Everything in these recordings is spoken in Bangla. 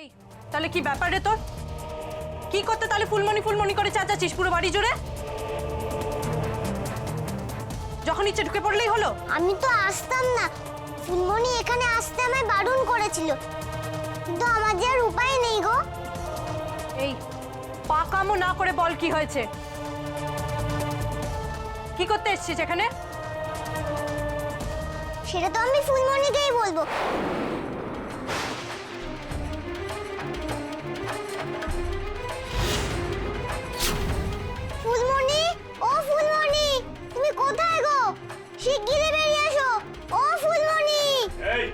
এই তাহলে কি ব্যাপার রে তোর? কি করতে তাহলে ফুলমণি ফুলমণি করে চেঁচাচ্ছিস পুরো বাড়ি জুড়ে? যখন ইচ্ছে ঢুকে পড়লেই হলো। আমি তো আসতাম না, ফুলমণি এখানে আসতে আমায় বারণ করেছিল, কিন্তু আমার যে আর উপায় নেই গো। এই পাকামো না করে বল কি হয়েছে? কি করতে এসেছিস এখানে? সেটা তো আমি ফুলমণিকেই বলবো। ফুলমণি, ও ফুলমণি, তুমি কোথায় গো? শিগগিরই বেরিয়ে এসো। ও ফুলমণি! এই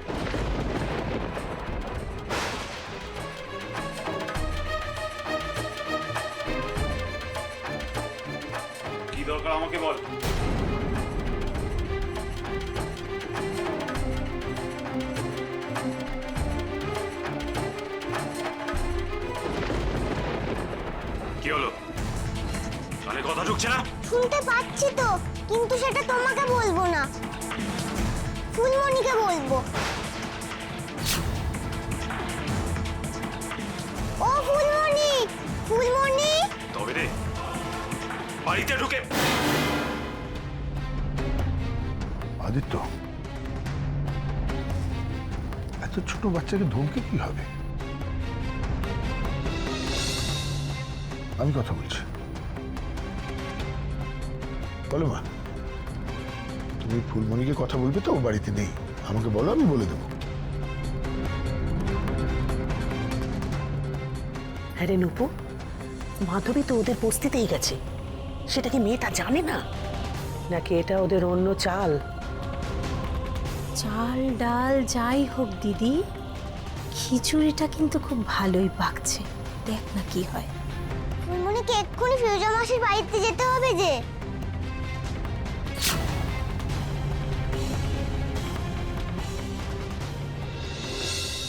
কি দরকার আমাকে বল। কি হলো? কানে কথা ঢুকছে না? শুনতে পাচ্ছি তো, কিন্তু সেটা তোমাকে বলবো না, ফুলমণিকে বলবো। ও ফুলমণি, ফুলমণি! তবে রে বাড়িতে ঢুকে আদিত্য, এত ছোট বাচ্চাকে ধমকে কি হবে? আমি কথা বলছি। বলো মা, তুমি ফুলমণিকে কথা বলবে তো? ও বাড়িতে নেই, আমাকে বলো, আমি বলে দেবো। হ্যাঁ রে নুপু, মাধবী তো ওদের বস্তিতেই গেছে। সেটা কি মেয়েটা জানে না? নাকি এটা ওদের অন্য চাল? চাল ডাল যাই হোক দিদি, খিচুড়িটা কিন্তু খুব ভালোই পাকছে, দেখ না কি হয়। ফুলমণিকে এক্ষুনি ফিরোজা মাসির বাড়িতে যেতে হবে যে।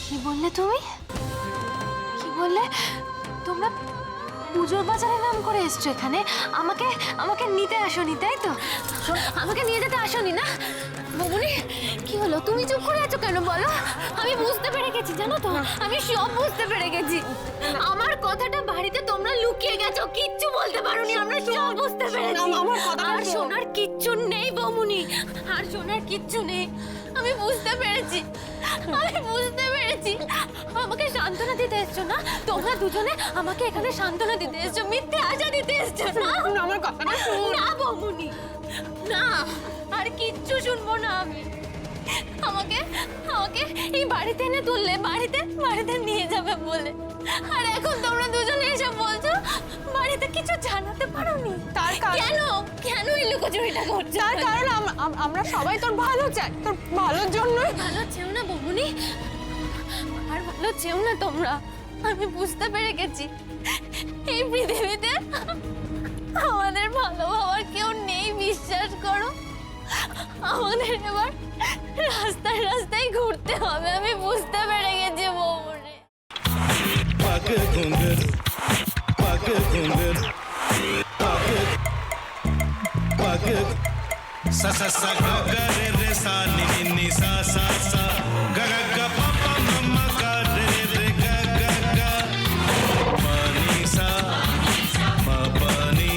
কি বললে তুমি? কি বললে? তোমরা পুজোর বাজারে নাম করে এসছো এখানে? আমাকে আমাকে নিতে আসোনি তাই তো? আমাকে নিয়ে যেতে আসোনি না? বৌমনি, কি হলো? তুমি চুপ করে আছো কেন বলো? আমি বুঝতে পেরে গেছি, জানো তো, আমি সব বুঝতে পেরে গেছি। আমার কথাটা বাড়িতে তোমরা লুকিয়ে গেছো, কিচ্ছু বলতে পারোনি। আমরা সব বুঝতে পেরেছি। আর শোনার কিচ্ছু নেই বৌমনি, আর শোনার কিচ্ছু নেই। আমি বুঝতে পেরেছি, আমি বুঝতে পেরেছি। আমাকে সান্ত্বনা দিতে এসছো না? তোমরা দুজনে আমাকে এখানে সান্ত্বনা দিতে এসছো, মিথ্যে আশা দিতে এসছো না? আমার কথাটা শুন না বৌমনি, না, আর কিচ্ছু শুনবো না আমি। আমাকে আমাকে এই বাড়িতে এনে তুললে, বাড়িতে নিয়ে যাবে বলে, আর এখন তোমরা দুজনে এসব বলছো। বাড়িতে কিছু জানাতে পারোনি? তার কেন কেন এই লুকোচুরিটা করছো? তার কারণ আমরা সবাই তোর ভালো চাই, তোর ভালোর জন্যই। ভালো চেও না বৌমনি, আর ভালো চেও না তোমরা। আমি বুঝতে পেরে গেছি, এই পৃথিবীতে আমাদের ভালো হওয়ার কেউ নেই, বিশ্বাস করো। আমাদের এবার রাস্তায় রাস্তায় ঘুরতে হবে, আমি বুঝতে পেরে গেছি বৌমনি। पग घुंघर पग घुंघर पग सा सा सा ग ग रे रे सा नि नि नि सा सा सा ग ग ग प प म म ग रे रे ग ग ग प नि सा म प नि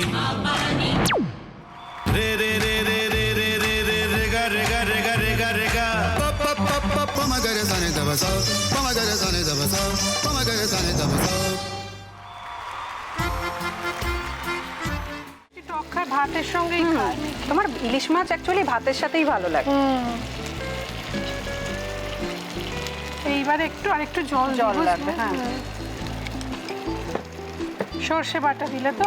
रे रे रे रे रे रे रे रे रे ग रे ग रे ग रे ग रे ग प प प प प म ग रे सा नि द ब सा प म ग रे सा नि द ब सा प म ग रे सा नि द ब सा টক খায় ভাতের সঙ্গেই খায়। তোমার ইলিশ মাছ অ্যাকচুয়ালি ভাতের সাথেই ভালো লাগে। এইবার একটু আরেকটু জল লাগবে। হ্যাঁ, সর্ষে বাটা দিলে তো।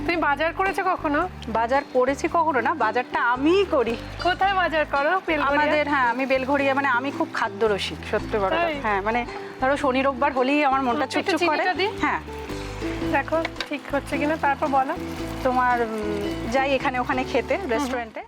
তুমি বাজার করেছো কখনো? বাজার করেছি কখনো না, বাজারটা আমিই করি। কোথায় বাজার করো? আমাদের, হ্যাঁ, আমি বেলঘড়িয়া, মানে আমি খুব খাদ্য রসিক, সত্যি বড়। হ্যাঁ, মানে ধরো শনি রোববার হলেই আমার মনটা চুপচুপ করে। হ্যাঁ, দেখো ঠিক হচ্ছে কিনা, তারপর বলো। তোমার যাই এখানে ওখানে খেতে, রেস্টুরেন্টে।